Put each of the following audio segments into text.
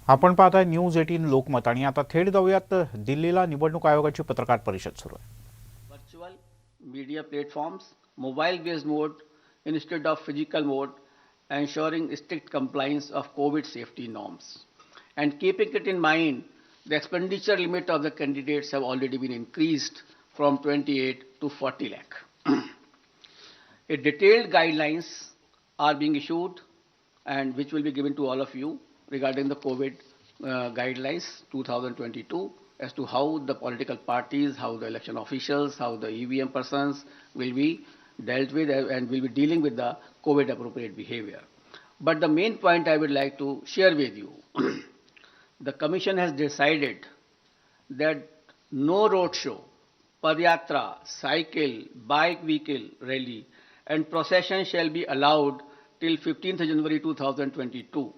आपण पाहताय न्यूज 18 लोकमत आणि आता थेट जाऊयात दिल्लीला निवडणूक आयोगाची पत्रकार परिषद सुरू आहे. Virtual media platforms, mobile-based mode instead of physical mode, ensuring strict compliance of COVID safety norms. And keeping it in mind, the expenditure limit of the candidates have already been increased from 28 to 40 lakh. A detailed guidelines are being issued and which will be given to all of you regarding the COVID guidelines 2022 as to how the political parties, how the election officials, how the EVM persons will be dealt with and will be dealing with the COVID appropriate behavior. But the main point I would like to share with you, the Commission has decided that no road show, padyatra, cycle, bike vehicle rally and procession shall be allowed till 15th January 2022.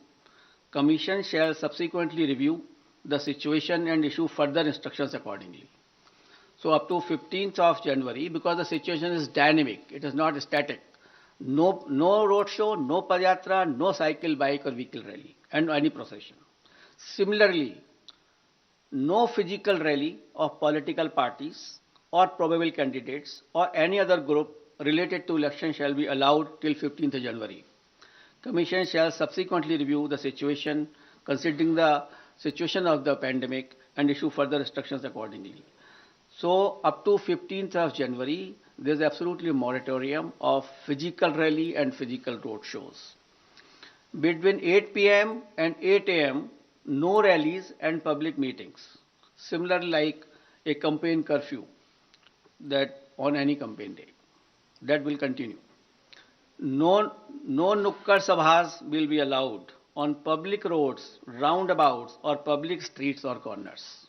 Commission shall subsequently review the situation and issue further instructions accordingly. So up to 15th of January, because the situation is dynamic, it is not static. No road show, no padyatra, no cycle, bike or vehicle rally and any procession. Similarly, no physical rally of political parties or probable candidates or any other group related to election shall be allowed till 15th January. Commission shall subsequently review the situation considering the situation of the pandemic and issue further instructions accordingly. So up to 15th of January, there is absolutely a moratorium of physical rally and physical road shows. Between 8 p.m. and 8 a.m., no rallies and public meetings. Similarly, like a campaign curfew that on any campaign day. That will continue. No nukkad sabhas will be allowed on public roads, roundabouts or public streets or corners.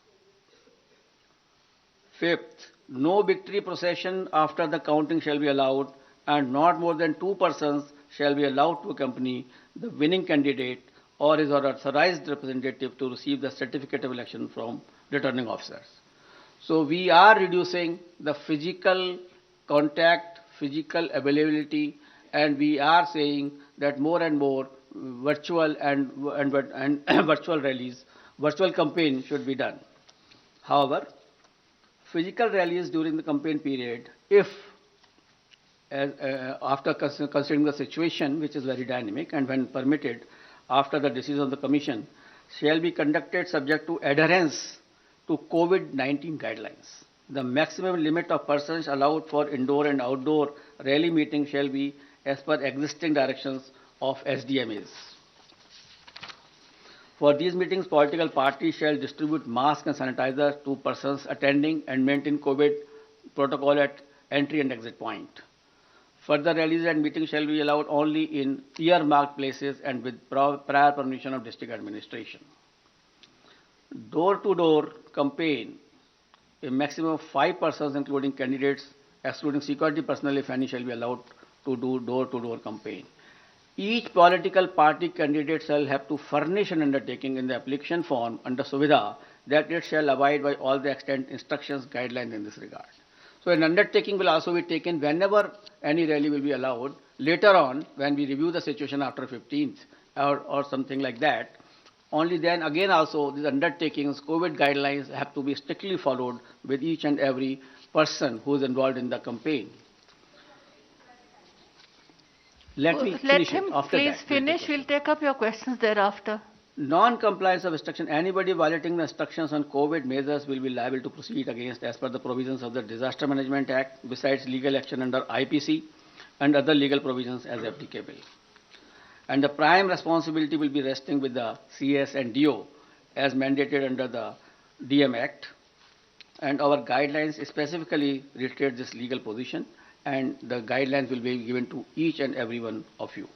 Fifth, no victory procession after the counting shall be allowed and not more than 2 persons shall be allowed to accompany the winning candidate or his or authorized representative to receive the certificate of election from returning officers. So we are reducing the physical contact, physical availability, and we are saying that more and more virtual and virtual rallies, virtual campaign should be done. However, physical rallies during the campaign period, if after considering the situation, which is very dynamic, and when permitted, after the decision of the Commission, shall be conducted subject to adherence to COVID-19 guidelines. The maximum limit of persons allowed for indoor and outdoor rally meeting shall be as per existing directions of SDMAs. For these meetings, political parties shall distribute masks and sanitizer to persons attending and maintain COVID protocol at entry and exit point. Further rallies and meetings shall be allowed only in earmarked places and with prior permission of district administration. Door-to-door campaign, a maximum of 5 persons including candidates, excluding security personnel if any, shall be allowed to do door-to-door campaign. Each political party candidate shall have to furnish an undertaking in the application form under Suvidha that it shall abide by all the extant instructions, guidelines in this regard. So an undertaking will also be taken whenever any rally will be allowed. Later on, when we review the situation after 15th or something like that, only then again also these undertakings, COVID guidelines have to be strictly followed with each and every person who is involved in the campaign. Let me finish him it. After please that, finish. We'll take up your questions thereafter. Non-compliance of instruction. Anybody violating the instructions on COVID measures will be liable to proceed against as per the provisions of the Disaster Management Act, besides legal action under IPC and other legal provisions as applicable. And the prime responsibility will be resting with the CS and DO as mandated under the DM Act. And our guidelines specifically reiterate this legal position, and the guidelines will be given to each and every one of you.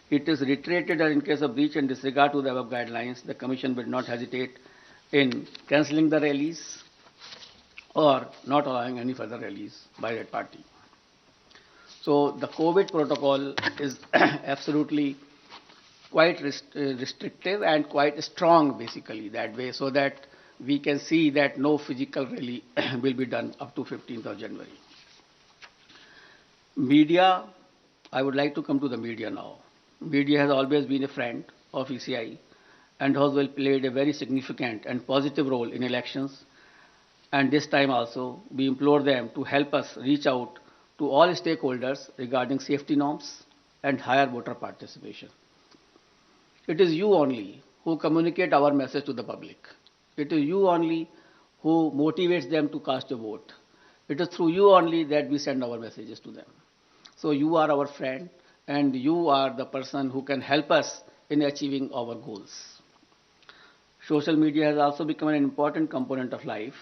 It is reiterated that in case of breach and disregard to the above guidelines, the Commission will not hesitate in cancelling the rallies or not allowing any further rallies by that party. So the COVID protocol is absolutely quite restrictive and quite strong basically that way, so that we can see that no physical rally will be done up to 15th of January. Media, I would like to come to the media now. Media has always been a friend of ECI and has well played a very significant and positive role in elections. And this time also, we implore them to help us reach out to all stakeholders regarding safety norms and higher voter participation. It is you only who communicate our message to the public. It is you only who motivates them to cast a vote. It is through you only that we send our messages to them. So you are our friend, and you are the person who can help us in achieving our goals. Social media has also become an important component of life,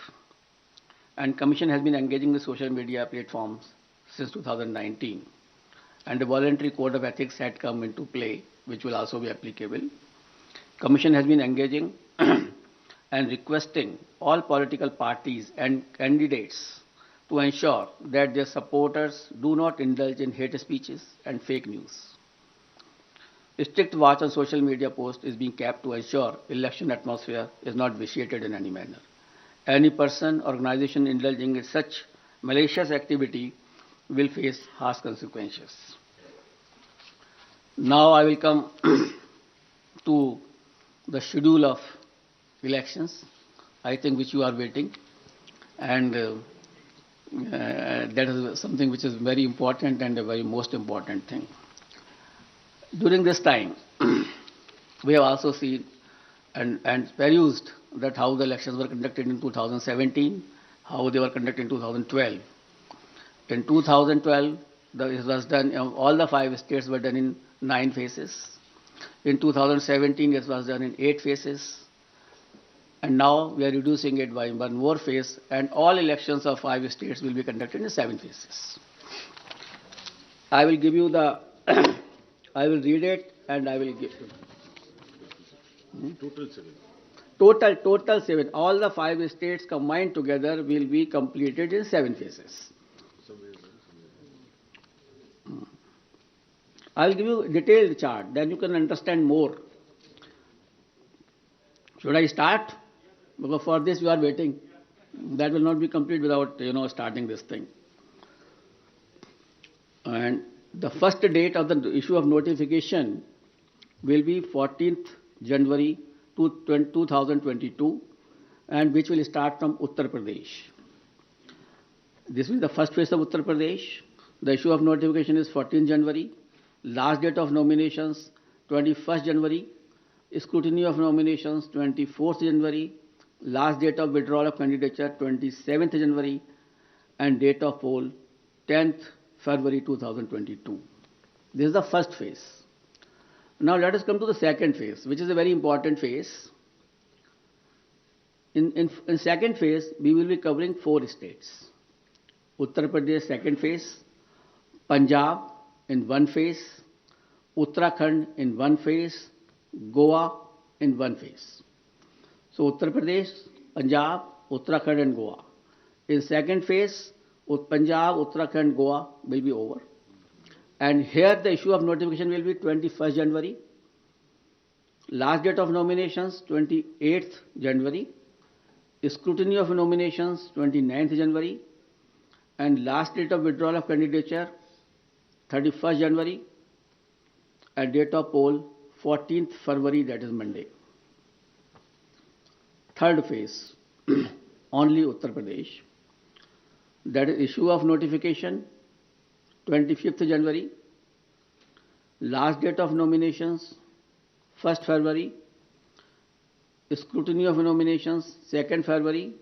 and Commission has been engaging with social media platforms since 2019, and a voluntary code of ethics had come into play, which will also be applicable. Commission has been engaging and requesting all political parties and candidates to ensure that their supporters do not indulge in hate speeches and fake news. A strict watch on social media posts is being kept to ensure election atmosphere is not vitiated in any manner. Any person or organization indulging in such malicious activity will face harsh consequences. Now I will come to the schedule of elections, I think which you are waiting, and that is something which is very important and a very most important thing. During this time, we have also seen and perused that how the elections were conducted in 2017, how they were conducted in 2012. In 2012, it was done, all the 5 states were done in 9 phases. In 2017, it was done in 8 phases. And now we are reducing it by 1 more phase, and all elections of 5 states will be conducted in 7 phases. I will give you the, I will read it and I will give you. Total 7. Total 7. All the 5 states combined together will be completed in 7 phases. I will give you a detailed chart, then you can understand more. Should I start? Because for this you are waiting. That will not be complete without, starting this thing. And the first date of the issue of notification will be 14th January 2022, and which will start from Uttar Pradesh. This will be the first phase of Uttar Pradesh. The issue of notification is 14th January. Last date of nominations 21st January. Scrutiny of nominations 24th January. Last date of withdrawal of candidature 27th January. And date of poll 10th February 2022. This is the first phase. Now let us come to the second phase, which is a very important phase. In second phase, we will be covering 4 states. Uttar Pradesh second phase, Punjab in 1 phase, Uttarakhand in 1 phase, Goa in 1 phase. So Uttar Pradesh, Punjab, Uttarakhand and Goa. In second phase, Punjab, Uttarakhand, Goa will be over. And here the issue of notification will be 21st January. Last date of nominations 28th January. Scrutiny of nominations 29th January. And last date of withdrawal of candidature 31st January. And date of poll 14th February, that is Monday. Third phase, only Uttar Pradesh. That is issue of notification 25th January. Last date of nominations 1st February. Scrutiny of nominations 2nd February.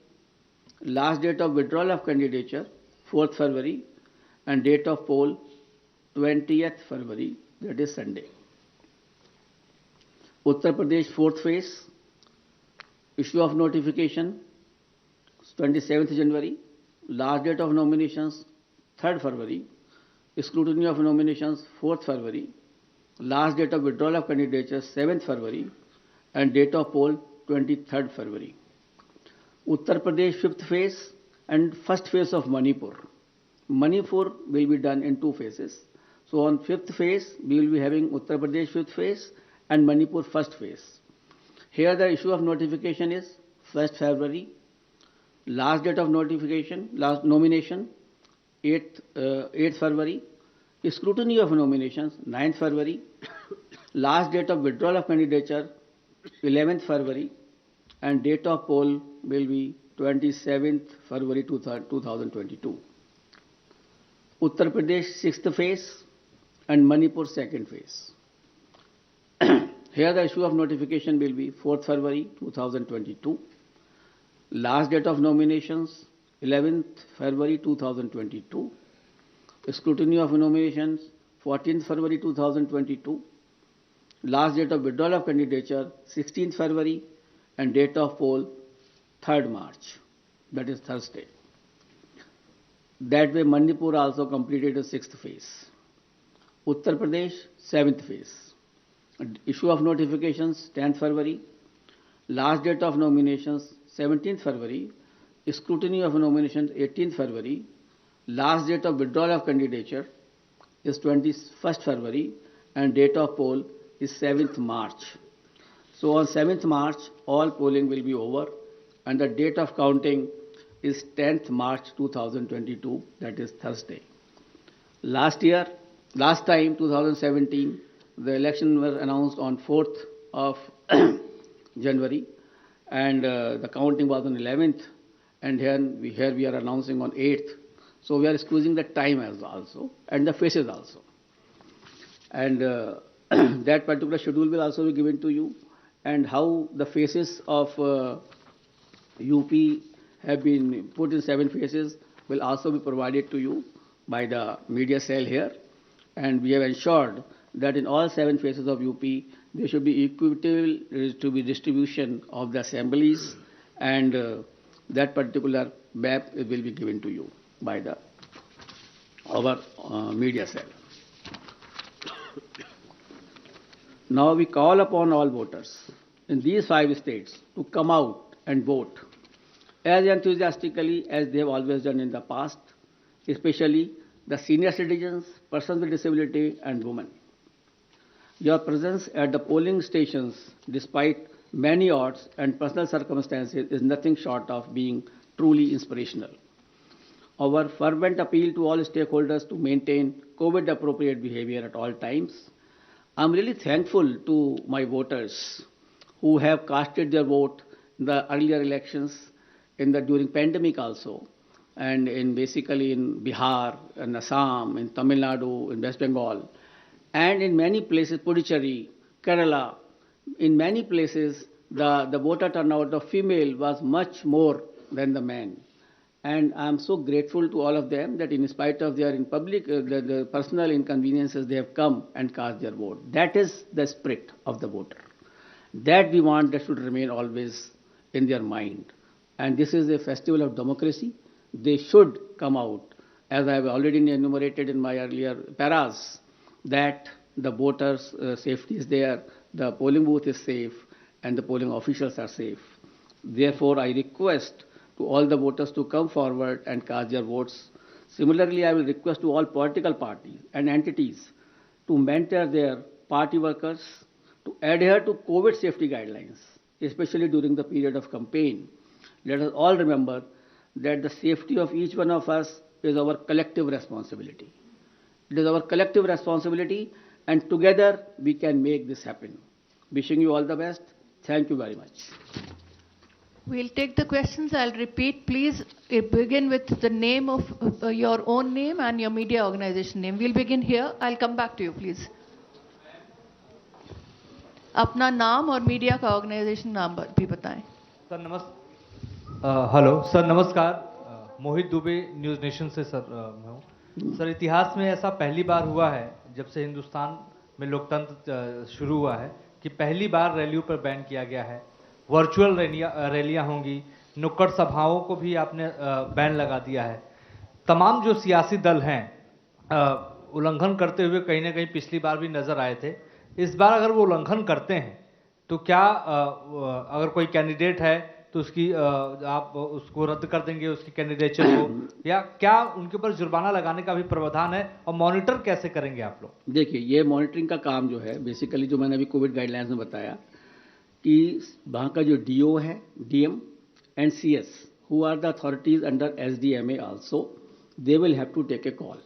Last date of withdrawal of candidature 4th February. And date of poll 20th February, that is Sunday. Uttar Pradesh 4th phase, issue of notification 27th January. Last date of nominations 3rd February. Scrutiny of nominations 4th February. Last date of withdrawal of candidature 7th February. And date of poll 23rd February. Uttar Pradesh 5th phase and first phase of Manipur. Manipur will be done in 2 phases. So on 5th phase, we will be having Uttar Pradesh 5th phase and Manipur 1st phase. Here the issue of notification is 1st February. Last date of notification, last nomination 8th February. Scrutiny of nominations 9th February. Last date of withdrawal of candidature 11th February, and date of poll will be 27th February 2022. Uttar Pradesh 6th phase and Manipur 2nd phase. Here the issue of notification will be 4th February 2022. Last date of nominations 11th February 2022. Scrutiny of nominations 14th February 2022. Last date of withdrawal of candidature 16th February, and date of poll 3rd March, that is Thursday. That way Manipur also completed the 6th phase. Uttar Pradesh 7th phase. Issue of notifications 10th February. Last date of nominations 17th February. Scrutiny of nominations 18th February. Last date of withdrawal of candidature is 21st February, and date of poll is 7th March. So on 7th March, all polling will be over, and the date of counting is 10th March 2022, that is Thursday. Last time, 2017, the election was announced on 4th of January, and the counting was on 11th, and here we are announcing on 8th. So we are squeezing the time as also, and the faces also. And that particular schedule will also be given to you, and how the faces of UP have been put in 7 phases will also be provided to you by the media cell here. And we have ensured that in all 7 phases of UP, there should be equitable distribution of the assemblies, and that particular map will be given to you by our media cell. Now we call upon all voters in these 5 states to come out and vote as enthusiastically as they have always done in the past, especially the senior citizens, persons with disability, and women. Your presence at the polling stations, despite many odds and personal circumstances, is nothing short of being truly inspirational. Our fervent appeal to all stakeholders to maintain COVID-appropriate behavior at all times. I'm really thankful to my voters who have casted their vote in the earlier elections, during pandemic also, and basically in Bihar, in Assam, in Tamil Nadu, in West Bengal, and in many places, Puducherry, Kerala. In many places, the voter turnout of female was much more than the men. And I'm so grateful to all of them that in spite of their the personal inconveniences, they have come and cast their vote. That is the spirit of the voter. That we want that should remain always in their mind. And this is a festival of democracy. They should come out, as I have already enumerated in my earlier paras, that the voters' safety is there, the polling booth is safe, and the polling officials are safe. Therefore, I request to all the voters to come forward and cast their votes. Similarly, I will request to all political parties and entities to mentor their party workers to adhere to COVID safety guidelines, especially during the period of campaign. Let us all remember that the safety of each one of us is our collective responsibility. It is our collective responsibility, and together we can make this happen. Wishing you all the best. Thank you very much. We'll take the questions. I'll repeat. Please begin with the name of your own name and your media organization name. We'll begin here. I'll come back to you, please. अपना नाम और media का organisation नाम भी बताएं। Sir hello sir, नमस्कार। मोहित Dubey, news nation से sir मैं हूँ। सर, इतिहास में ऐसा पहली बार हुआ है जब से हिंदुस्तान में लोकतंत्र शुरू हुआ है कि पहली बार रैलियों पर बैन किया गया है। वर्चुअल रैलियां होंगी, नुक्कड़ सभाओं को भी आपने बैन लगा दिया है। तमाम जो सियासी दल हैं उल्लंघन करते हुए कहीं ना कहीं पिछली बार भी नजर आए थे। इस बार अगर वो उल्लंघन करते हैं तो क्या अगर कोई कैंडिडेट है तो उसकी आप उसको रद्द कर देंगे, उसकी कैंडिडेचर को, या क्या उनके ऊपर जुर्माना लगाने का भी प्रावधान है, और मॉनिटर कैसे करेंगे आप लोग? देखिए, ये मॉनिटरिंग का काम जो है बेसिकली जो मैंने अभी कोविड गाइडलाइंस में बताया कि वहाँ का जो डीओ है, DM and CS who are the authorities under SDMA also, they will have to take a call.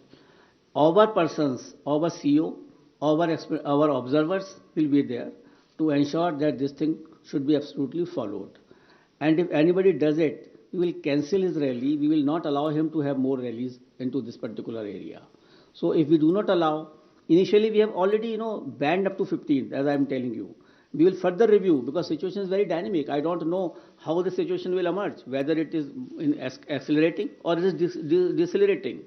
Our persons, our CEO, our observers will be there. to ensure that this thing should be absolutely followed. And if anybody does it, we will cancel his rally. We will not allow him to have more rallies into this particular area. So if we do not allow, initially we have already, banned up to 15, as I am telling you. We will further review because situation is very dynamic. I don't know how the situation will emerge, whether it is accelerating or it is decelerating.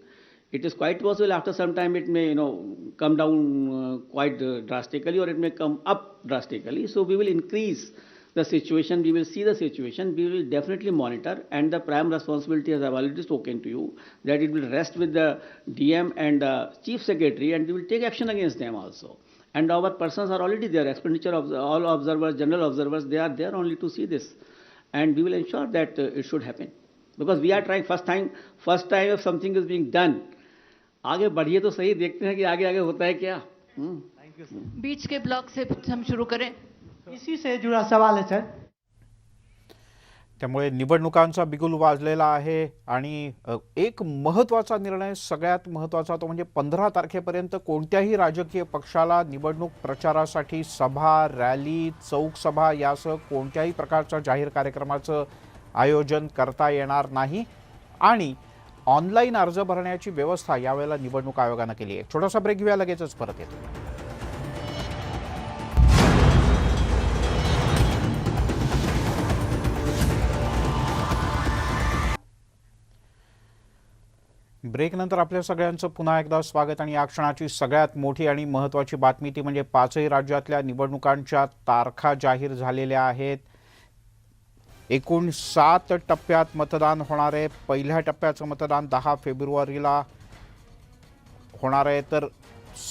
It is quite possible after some time it may, come down quite drastically, or it may come up drastically. So we will increase the situation, we will see the situation, we will definitely monitor, and the prime responsibility, as I have already spoken to you, that it will rest with the DM and the Chief Secretary, and we will take action against them also. And our persons are already there, expenditure of all observers, general observers, they are there only to see this. And we will ensure that it should happen. Because we are trying first time if something is being done, आगे बढ़िए तो सही, देखते हैं कि आगे आगे होता है क्या. Thank you sir. बीच के ब्लॉक से हम शुरू करें. इसी से जुड़ा सवाल है सर. त्यामुळे निवडणुकांचा बिगुल वाजलेला आहे आणि एक महत्त्वाचा निर्णय, सगळ्यात महत्त्वाचा तो म्हणजे 15 तारखेपर्यंत कोणत्याही राजकीय पक्षाला निवडणूक प्रचारासाठी सभा, रॅली, चौक सभा यासह कोणत्याही प्रकारच्या जाहीर कार्यक्रमाचं आयोजन करता येणार नाही आणि ऑनलाईन अर्ज भरण्याची व्यवस्था यावेळेला निवडणूक आयोगाने केली आहे. छोटासा ब्रेक घेऊया, लगेचच परत येतो. ब्रेक नंतर आपल्या सगळ्यांचं पुन्हा एकदा स्वागत आणि या क्षणाची सगळ्यात मोठी आणि महत्त्वाची बातमी ती म्हणजे 5ही राज्यातल्या निवडणुकांच्या तारखा जाहीर झालेल्या आहेत. एकूण 7 टप्प्यात मतदान होणार आहे. पहिल्या टप्प्याचं मतदान 10 फेब्रुवारीला होणार आहे, तर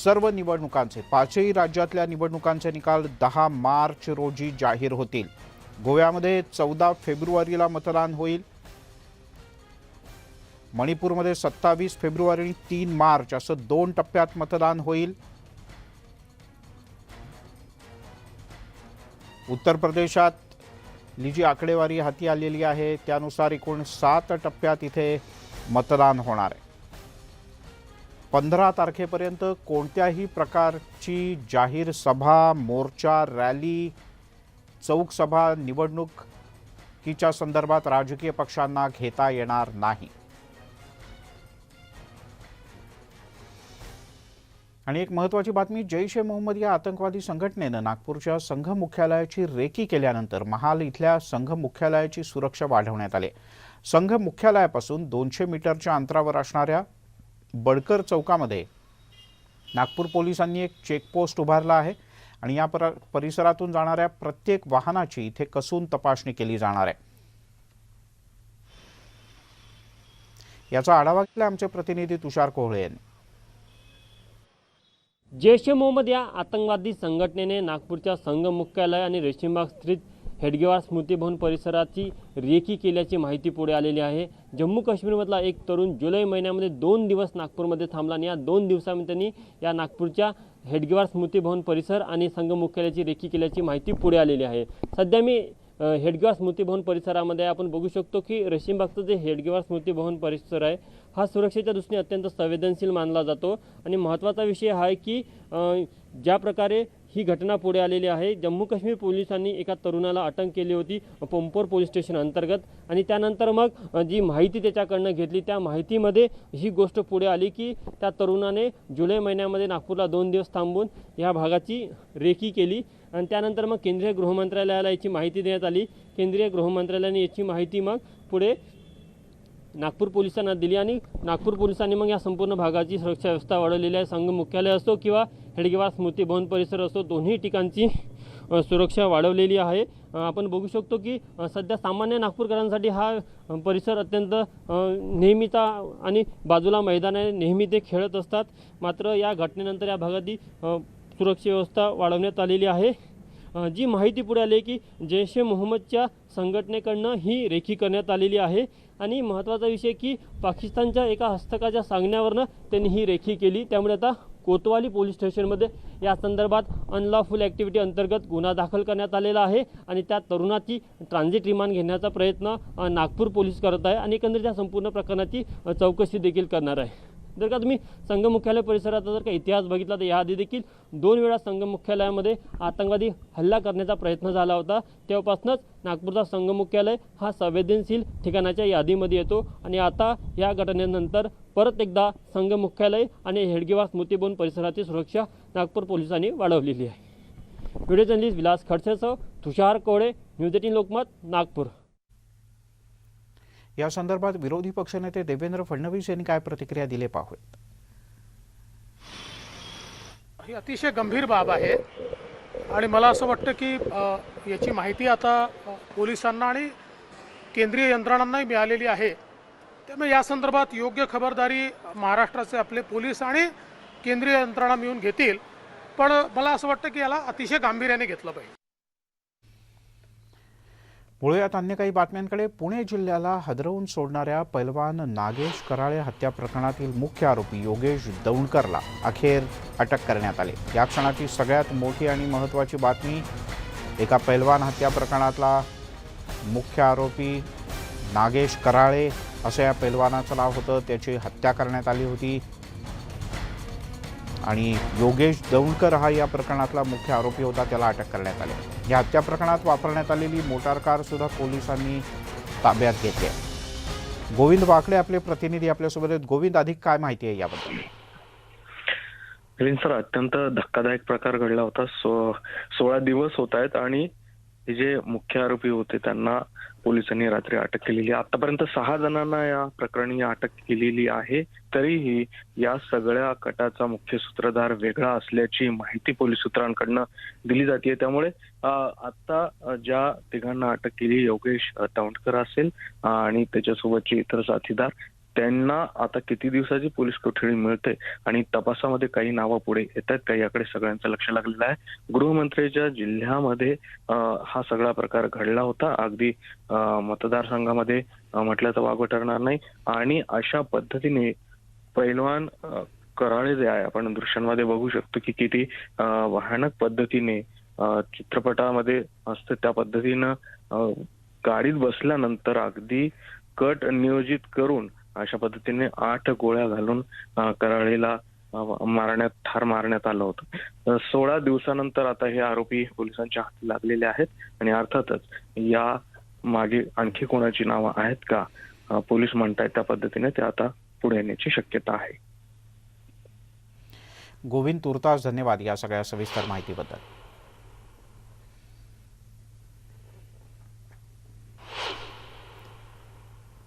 सर्व निवडणुकांचे 5ही राज्यातल्या निवडणुकांचे निकाल 10 मार्च रोजी जाहीर होतील. गोव्यामध्ये 14 फेब्रुवारीला मतदान होईल. मणिपूरमध्ये 27 फेब्रुवारी आणि 3 मार्च असं 2 टप्प्यात मतदान होईल. उत्तर प्रदेशात जी आकडेवारी हाती आलेली आहे त्यानुसार एकूण 7 टप्प्यात इथे मतदान होणार आहे. 15 तारखेपर्यंत कोणत्याही प्रकारची जाहीर सभा, मोर्चा, रॅली, चौक सभा निवडणुकीच्या संदर्भात राजकीय पक्षांना घेता येणार नाही. आणि एक महत्त्वाची बातमी, जैश ए मोहम्मद या आतंकवादी संघटनेनं नागपूरच्या संघ मुख्यालयाची रेकी केल्यानंतर महाल इथल्या संघ मुख्यालयाची सुरक्षा वाढवण्यात आली. संघ मुख्यालयापासून 200 मीटरच्या अंतरावर असणाऱ्या बडकर चौकामध्ये नागपूर पोलिसांनी एक चेकपोस्ट उभारला आहे आणि या परिसरातून जाणाऱ्या प्रत्येक वाहनाची इथे कसून तपासणी केली जाणार आहे. याचा आढावा घेतला आमचे प्रतिनिधी तुषार कोहळे यांनी. जैश ए मोहम्मद या आतंकवादी संघटनेने नागपूरच्या संघ मुख्यालय आणि रेशीमबाग स्थित हेडगेवार स्मृती भवन परिसराची रेकी केल्याची माहिती पुढे आलेली आहे. जम्मू काश्मीरमधला एक तरुण जुलै महिन्यामध्ये 2 दिवस नागपूरमध्ये थांबला आणि या 2 दिवसांमध्ये त्यांनी या नागपूरच्या हेडगेवार स्मृती भवन परिसर आणि संघ मुख्यालयाची रेकी केल्याची माहिती पुढे आलेली आहे. सध्या मी हेडगेवार स्मृती भवन परिसरामध्ये आपण बघू शकतो की रेशीमबागचं जे हेडगेवार स्मृती भवन परिसर आहे हा सुरक्षेच्या दृष्टीने अत्यंत संवेदनशील मानला जातो आणि महत्त्वाचा विषय हा आहे की ज्या प्रकारे ही घटना पुढे आलेली आहे, जम्मू काश्मीर पोलिसांनी एका तरुणाला अटक केली होती पंपोर पोलीस स्टेशन अंतर्गत आणि त्यानंतर मग जी माहिती त्याच्याकडनं घेतली त्या माहितीमध्ये ही गोष्ट पुढे आली की त्या तरुणाने जुलै महिन्यामध्ये नागपूरला 2 दिवस थांबून या भागाची रेकी केली आणि त्यानंतर मग केंद्रीय गृहमंत्रालयाला याची माहिती देण्यात आली. केंद्रीय गृहमंत्रालयाने याची माहिती मग पुढे नागपूर पोलिसांना दिली आणि नागपूर पोलिसांनी मग या संपूर्ण भागाची सुरक्षा व्यवस्था वाढवलेली आहे. संघ मुख्यालय असो किंवा हेडगेवार स्मृती भवन परिसर असो दोन्ही ठिकाणची सुरक्षा वाढवलेली आहे. आपण बघू शकतो की सध्या सामान्य नागपूरकरांसाठी हा परिसर अत्यंत नेहमीचा आणि बाजूला मैदान आहे, नेहमी ते खेळत असतात. मात्र या घटनेनंतर या भागाची सुरक्षा व्यवस्था वाढवण्यात आलेली आहे. जी माहिती पुढे आली की जैश ए मोहम्मदच्या संघटनेकडनं ही रेकी करण्यात आलेली आहे आणि महत्त्वाचा विषय की पाकिस्तानच्या एका हस्तकाच्या सांगण्यावरनं त्यांनी ही रेकी केली. त्यामुळे आता कोतवाली पोलीस स्टेशनमध्ये या संदर्भात अनलॉफुल ॲक्टिव्हिटी अंतर्गत गुन्हा दाखल करण्यात आलेला आहे आणि त्या तरुणाची ट्रान्झिट रिमांड घेण्याचा प्रयत्न नागपूर पोलीस करत आहे आणि एकंदरीत या संपूर्ण प्रकरणाची चौकशी देखील करणार आहे. जर का तुम्ही संघ मुख्यालय परिसराचा जर का इतिहास बघितला तर याआधी देखील 2 वेळा संघ मुख्यालयामध्ये आतंकवादी हल्ला करण्याचा प्रयत्न झाला होता। तेव्हापासूनच नागपूरचा संघ मुख्यालय हा संवेदनशील ठिकाणाच्या यादीमध्ये येतो आणि आता या घटनेनंतर परत एकदा संघ मुख्यालय आणि हेडगेवार स्मृतिवन परिसराची सुरक्षा नागपूर पोलिसांनी वाढवलेली आहे। व्हिडिओ जर्नलिस्ट विलास खडसेसह तुषार कोळे, न्यूज 18 लोकमत, नागपूर। या संदर्भात विरोधी पक्षनेते देवेंद्र फडणवीस यांनी काय प्रतिक्रिया दिली पाहूयात। ही अतिशय गंभीर बाब आहे आणि मला असं वाटतं की याची माहिती आता पोलिसांना आणि केंद्रीय यंत्रणांनाही मिळालेली आहे। त्यामुळे या संदर्भात योग्य खबरदारी महाराष्ट्राचे आपले पोलीस आणि केंद्रीय यंत्रणा मिळून घेतील, पण मला असं वाटतं की याला अतिशय गांभीर्याने घेतलं पाहिजे। वळूयात अन्य काही बातम्यांकडे। पुणे जिल्ह्याला हादरवून सोडणाऱ्या पैलवान नागेश कराळे हत्या प्रकरणातील मुख्य आरोपी योगेश दौंडकरला अखेर अटक करण्यात आली। या क्षणाची सगळ्यात मोठी आणि महत्त्वाची बातमी, एका पैलवान हत्या प्रकरणातला मुख्य आरोपी नागेश कराळे असं या पैलवानाचं नाव होतं, त्याची हत्या करण्यात आली होती आणि योगेश दौंडकर हा या प्रकरणातला मुख्य आरोपी होता, त्याला अटक करण्यात आली। या हत्या प्रकरणात वापरण्यात आलेली मोटार कार सुद्धा पोलिसांनी ताब्यात घेतली आहे। गोविंद वाकडे आपले प्रतिनिधी आपल्यासोबत आहेत। गोविंद, अधिक काय माहिती आहे याबद्दल? सर, अत्यंत धक्कादायक प्रकार घडला होता। 16 दिवस होत आहेत आणि जे मुख्य आरोपी होते त्यांना पोलिसांनी रात्री अटक केलेली आहे। आतापर्यंत 6 जणांना या प्रकरणी अटक केलेली आहे। तरीही या सगळ्या कटाचा मुख्य सूत्रधार वेगळा असल्याची माहिती पोलीस सूत्रांकडनं दिली जाते। त्यामुळे आता ज्या तिघांना अटक केली, योगेश दौंडकर असेल आणि त्याच्यासोबतचे इतर साथीदार, त्यांना आता किती दिवसाची पोलीस कोठडी मिळते आणि तपासामध्ये काही नावं पुढे येत आहेत का याकडे सगळ्यांचं लक्ष लागलेलं आहे। गृहमंत्र्यांच्या जिल्ह्यामध्ये हा सगळा प्रकार घडला होता। अगदी मतदारसंघामध्ये म्हटल्याचं वागवं ठरणार नाही आणि अशा पद्धतीने पैलवान कराळे जे आहे, आपण दृश्यांमध्ये बघू शकतो की किती भयानक पद्धतीने चित्रपटामध्ये असते त्या पद्धतीनं गाडीत बसल्यानंतर अगदी कट नियोजित करून अशा पद्धतीने 8 गोळ्या घालून कराळेला ठार मारण्यात आलं होतं। 16 दिवसानंतर आता हे आरोपी पोलिसांच्या हाती लागलेले आहेत आणि अर्थातच या मागे आणखी कोणाची नावं आहेत का पोलीस म्हणतायत त्या पद्धतीने ते आता पुढे येण्याची शक्यता आहे। गोविंद, तुर्तास धन्यवाद या सगळ्या सविस्तर माहितीबद्दल।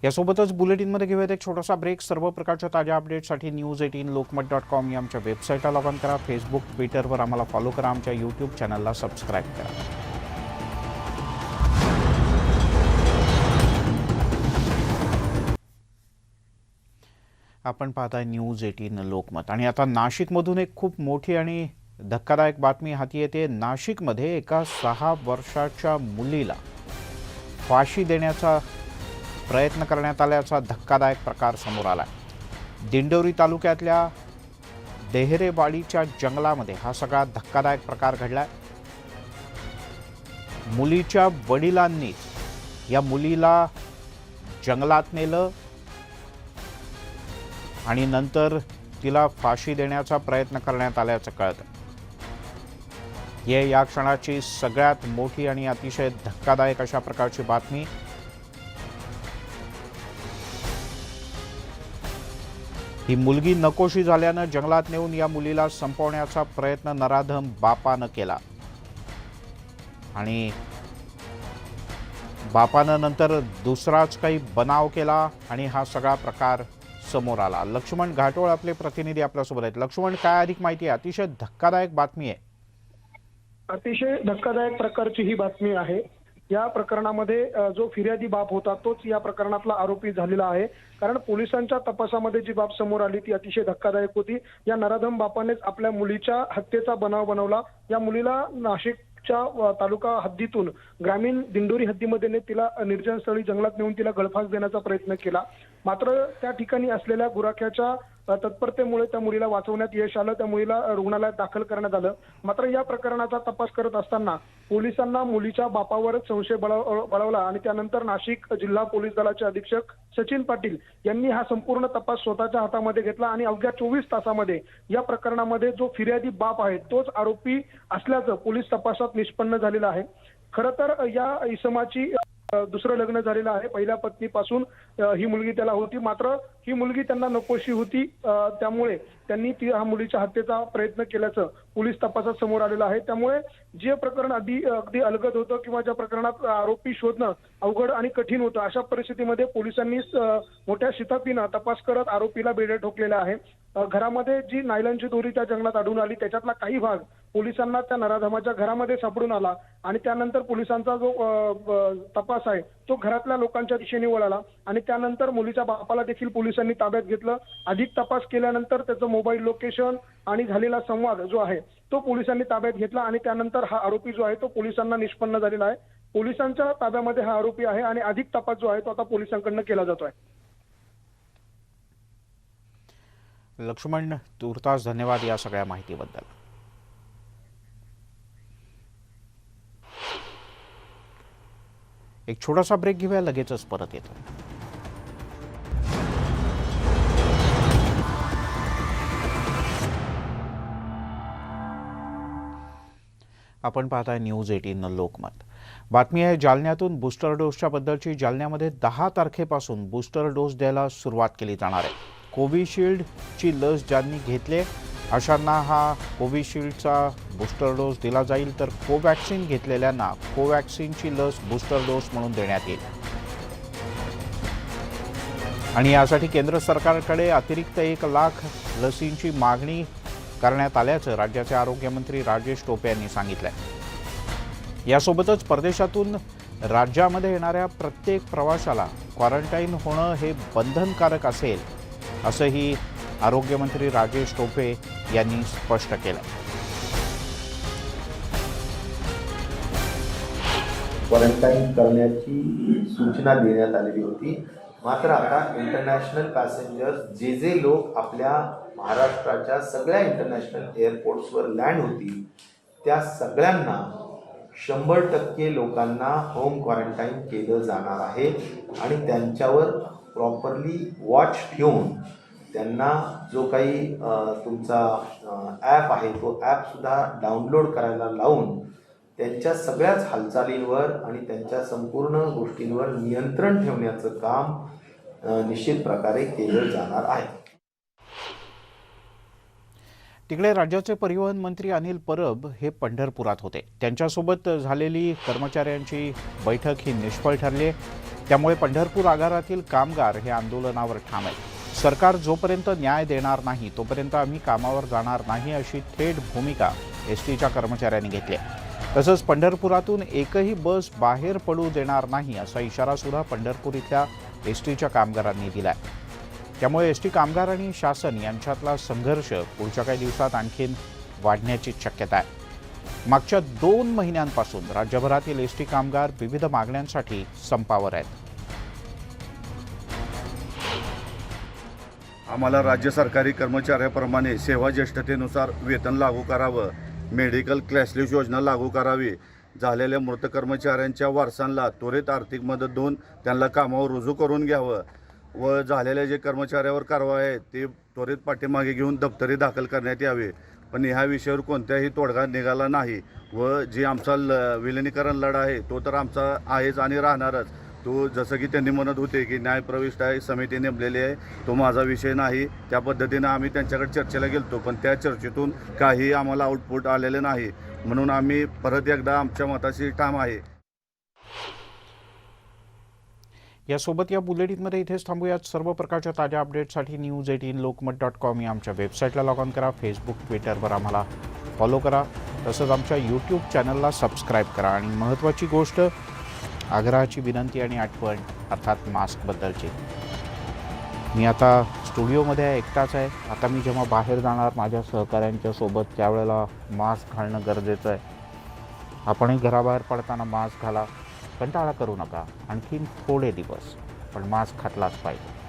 यासोबतच बुलेटिनमध्ये घेऊयात एक छोटासा ब्रेक। सर्व प्रकारच्या ताज्या अपडेट्ससाठी news18lokmat.com या आमच्या वेबसाईटला लॉग इन करा। फेसबुक, ट्विटरवर आम्हाला फॉलो करा। आमच्या यूट्यूब चॅनलला सबस्क्राईब करा। आपण पाहताय न्यूज 18 लोकमत आणि आता नाशिकमधून एक खूप मोठी आणि धक्कादायक बातमी हाती येते। नाशिकमध्ये एका 6 वर्षाच्या मुलीला फाशी देण्याचा प्रयत्न करण्यात आल्याचा धक्कादायक प्रकार समोर आला। दिंडोरी तालुक्यातल्या देहरेवाडीच्या जंगलामध्ये हा सगळा धक्कादायक प्रकार घडलाय। मुलीच्या वडिलांनी या मुलीला जंगलात नेलं आणि नंतर तिला फाशी देण्याचा प्रयत्न करण्यात आल्याचं कळतं। या क्षणाची सगळ्यात मोठी आणि अतिशय धक्कादायक अशा प्रकारची बातमी। ही मुलगी नकोशी झाल्यानं जंगलात नेऊन या मुलीला संपवण्याचा प्रयत्न नराधम बापानं केला आणि बापानं नंतर दुसराच काही बनाव केला आणि हा सगळा प्रकार समोर आला। लक्ष्मण घाटोळ आपले प्रतिनिधी आपल्यासोबत आहेत। लक्ष्मण, काय अधिक माहिती आहे? अतिशय धक्कादायक बातमी आहे। अतिशय धक्कादायक प्रकारची ही बातमी आहे। या प्रकरणामध्ये जो फिर्यादी बाप होता तोच या प्रकरणातला आरोपी झालेला आहे। कारण पोलिसांच्या तपासामध्ये जी बाब समोर आली ती अतिशय धक्कादायक होती। या नराधम बापानेच आपल्या मुलीच्या हत्येचा बनाव बनवला। या मुलीला नाशिकच्या तालुका हद्दीतून ग्रामीण दिंडोरी हद्दीमध्ये तिला निर्जन स्थळी जंगलात नेऊन तिला गळफास देण्याचा प्रयत्न केला। मात्र त्या ठिकाणी असलेल्या गुराख्याच्या तत्परतेमुळे त्या मुलीला वाचवण्यात यश आलं. त्या मुलीला रुग्णालयात दाखल करण्यात आलं. मात्र या प्रकरणाचा तपास करत असताना पोलिसांना मुलीच्या बापावरच संशय बळावला आणि त्यानंतर नाशिक जिल्हा पोलीस दलाचे अधीक्षक सचिन पाटील यांनी हा संपूर्ण तपास स्वतःच्या हातामध्ये घेतला आणि अवघ्या 24 तासामध्ये या प्रकरणामध्ये जो फिर्यादी बाप आहे तोच आरोपी असल्याचं पोलीस तपासात निष्पन्न झालेलं आहे. खरं तर या इसमाची दुसरं लग्न झालेलं आहे. पहिल्या पत्नीपासून ही मुलगी त्याला होती. मात्र ही मुलगी त्यांना नकोशी होती. त्यामुळे त्यांनी ह्या मुलीच्या हत्येचा प्रयत्न केल्याचं पोलीस तपासात समोर आलेलं आहे. त्यामुळे जे प्रकरण अगदी अलगद होतं किंवा ज्या प्रकरणात आरोपी शोधणं अवघड आणि कठीण होतं अशा परिस्थितीमध्ये पोलिसांनी मोठ्या शिताफीनं तपास करत आरोपीला बेड्या ठोकलेल्या आहे. घरामध्ये जी नायलॉनची दोरी त्या जंगलात आढळून आली त्याच्यातला काही भाग पोलिसांना त्या नराधमाच्या घरामध्ये सापडून आला आणि त्यानंतर पोलिसांचा जो तपास आहे तो घरातल्या लोकांच्या दिशेने वळाला आणि त्यानंतर मुलीच्या बापाला देखील पोलिसांनी ताब्यात घेतलं. अधिक तपास केल्यानंतर त्याचं मोबाईल लोकेशन आणि झालेला संवाद जो आहे तो पोलिसांनी ताब्यात घेतला आणि त्यानंतर हा आरोपी जो आहे तो पोलिसांना निष्पन्न झालेला आहे. पोलिसांच्या ताब्यामध्ये हा आरोपी आहे आणि अधिक तपास जो आहे तो आता पोलिसांकडनं केला जातोय. लक्ष्मण, तुर्तास धन्यवाद या सगळ्या माहितीबद्दल. एक छोटासा ब्रेक घेऊया, लगेचच परत येतो. आपण पाहताय न्यूज 18 लोकमत. बातमी आहे जालन्यातून. बूस्टर डोसच्या बद्दलची. जालन्यामध्ये 10 तारखेपासून बूस्टर डोस द्यायला सुरुवात केली जाणार आहे. कोविशिल्डची लस ज्यांनी घेतले अशांना हा कोविशिल्डचा बूस्टर डोस दिला जाईल, तर कोवॅक्सिन घेतलेल्यांना कोवॅक्सिनची लस बूस्टर डोस म्हणून देण्यात येईल. आणि यासाठी केंद्र सरकारकडे अतिरिक्त 1 लाख लसींची मागणी करण्यात आल्याचं राज्याचे आरोग्यमंत्री राजेश टोपे यांनी सांगितलंय. यासोबतच परदेशातून राज्यामध्ये येणाऱ्या प्रत्येक प्रवाशाला क्वारंटाईन होणं हे बंधनकारक असेल असंही आरोग्यमंत्री राजेश टोपे यांनी स्पष्ट केलं. क्वारंटाईन करण्याची सूचना देण्यात आलेली होती. मात्र आता इंटरनॅशनल पॅसेंजर्स जे लोक आपल्या महाराष्ट्राच्या सगळ्या इंटरनॅशनल एअरपोर्ट्सवर लँड होतील त्या सगळ्यांना 100% लोकांना होम क्वारंटाईन केलं जाणार आहे आणि त्यांच्यावर प्रॉपरली वॉच ठेवून त्यांना जो काही तुमचा ॲप आहे तो ॲपसुद्धा डाउनलोड करायला लावून त्यांच्या सगळ्याच हालचालींवर आणि त्यांच्या संपूर्ण गोष्टींवर नियंत्रण ठेवण्याचं काम निश्चित प्रकारे केलं जाणार आहे. तिकडे राज्याचे परिवहन मंत्री अनिल परब हे पंढरपुरात होते. त्यांच्यासोबत झालेली कर्मचाऱ्यांची बैठक ही निष्फळ ठरली. त्यामुळे पंढरपूर आगारातील कामगार हे आंदोलनावर ठाम आहेत. सरकार जोपर्यंत न्याय देणार नाही तोपर्यंत आम्ही कामावर जाणार नाही अशी थेट भूमिका एसटीच्या कर्मचाऱ्यांनी घेतली. तसंच पंढरपुरातून एकही बस बाहेर पडू देणार नाही असा इशारा सुद्धा पंढरपूर इथल्या एसटीच्या कामगारांनी दिलाय. त्यामुळे एसटी कामगार आणि शासन यांच्यातला संघर्ष पुढच्या काही दिवसात आणखीन वाढण्याची शक्यता आहे. मागच्या 2 महिन्यांपासून राज्यभरातील एसटी कामगार विविध मागण्यांसाठी संपावर आहेत. आम्हाला राज्य सरकारी कर्मचाऱ्याप्रमाणे सेवा ज्येष्ठतेनुसार वेतन लागू करावं, मेडिकल कॅशलेस योजना लागू करावी, झालेल्या मृत कर्मचाऱ्यांच्या वारसांना त्वरित आर्थिक मदत देऊन त्यांना कामावर रुजू करून घ्यावं व झालेल्या जे कर्मचाऱ्यावर कारवाई आहे ते त्वरित पाठीमागे घेऊन दप्तरी दाखल करण्यात यावे. पण ह्या विषयावर कोणत्याही तोडगा निघाला नाही व जे आमचा विलिनीकरण लढा आहे तो तर आमचा आहेच आणि राहणारच. तो जसं की त्यांनी म्हणत होते की न्यायप्रविष्ट आहे, समिती नेमलेली आहे, तो माझा विषय नाही. त्या पद्धतीनं आम्ही त्यांच्याकडे चर्चेला गेलतो पण त्या चर्चेतून काही आम्हाला आउटपुट आलेले नाही. म्हणून आम्ही परत एकदा आमच्या मताशी ठाम आहे. यासोबत या बुलेटिनमध्ये इथेच थांबूयात. सर्व प्रकारच्या ताज्या अपडेटसाठी news18lokmat.com या आमच्या वेबसाईटला लॉग ऑन करा. फेसबुक, ट्विटरवर आम्हाला फॉलो करा. तसंच आमच्या यूट्यूब चॅनलला सबस्क्राईब करा. आणि महत्त्वाची गोष्ट, आग्रहाची विनंती आणि आठवण अर्थात मास्कबद्दलची. मी आता स्टुडिओमध्ये एकटाच आहे. आता मी जेव्हा बाहेर जाणार माझ्या सहकाऱ्यांच्या सोबत त्यावेळेला मास्क घालणं गरजेचं आहे. आपणही घराबाहेर पडताना मास्क घाला. कंटाळा करू नका. आणखीन थोडे दिवस पण मास्क घातलाच पाहिजे.